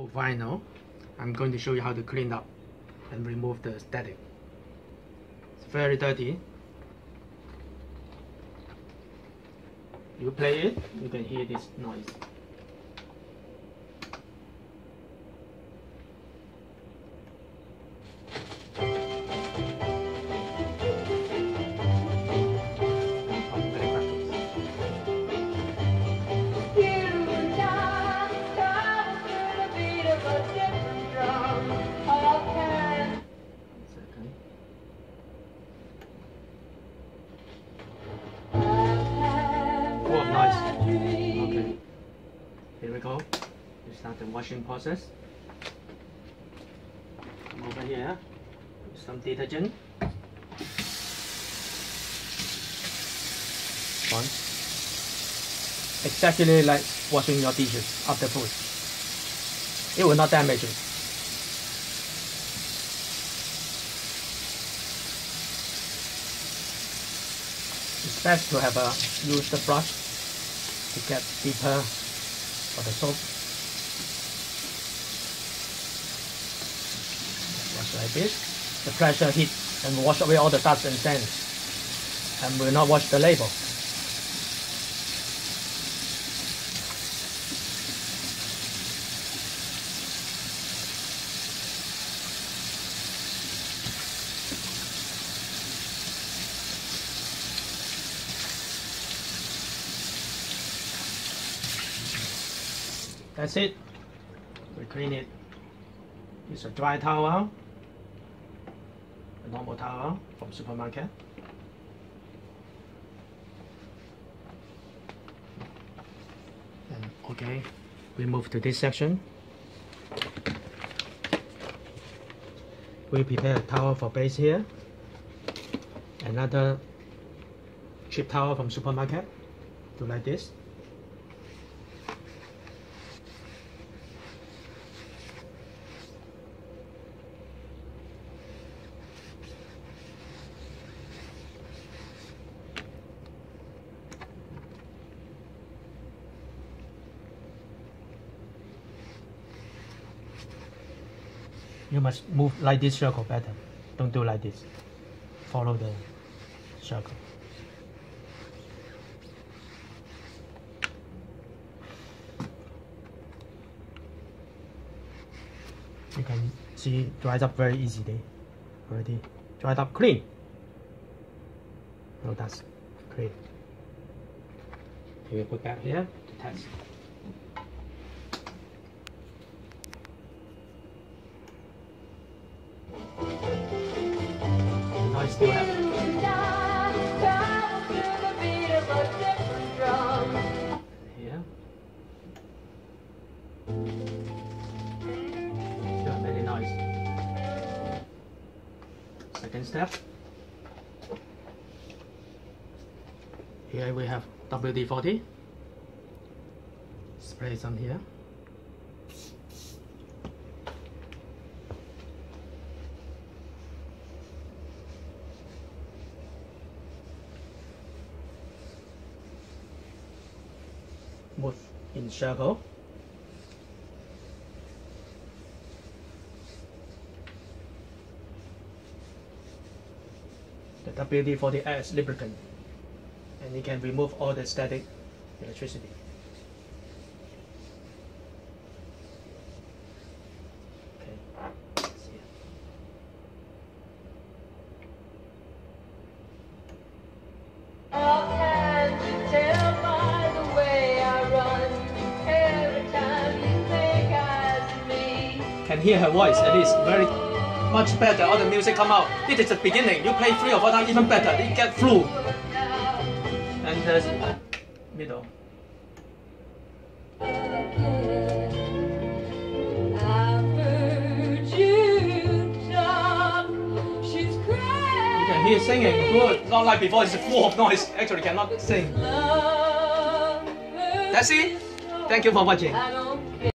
Vinyl, I'm going to show you how to clean up and remove the static. It's very dirty. You play it, you can hear this noise. Oh, nice. Okay. Here we go. We start the washing process. Come over here. Put some detergent. One. Exactly like washing your dishes after food. It will not damage it. It's best to have use the brush to get deeper for the soap. Wash like this. The pressure heat and wash away all the dust and sand, and will not wash the label. That's it. We clean it. Use a dry towel, a normal towel from supermarket. And okay, we move to this section. We prepare a towel for base here. Another cheap towel from supermarket. Do like this. You must move like this circle better. Don't do like this. Follow the circle. You can see it dries up very easily. Already dried up clean. No dust. Clean. You put that here to test. Still have it. Here. Still very nice. Second step. Here we have WD-40. Spray some here. Move in circle. The WD-40 adds lubricant, and it can remove all the static electricity. Can hear her voice, at least very much better. All the music come out. This is the beginning. You play 3 or 4 times, even better. It get through. And the middle. You can hear singing. Good. Not like before. It's full of noise. Actually, cannot sing. That's it. Thank you for watching.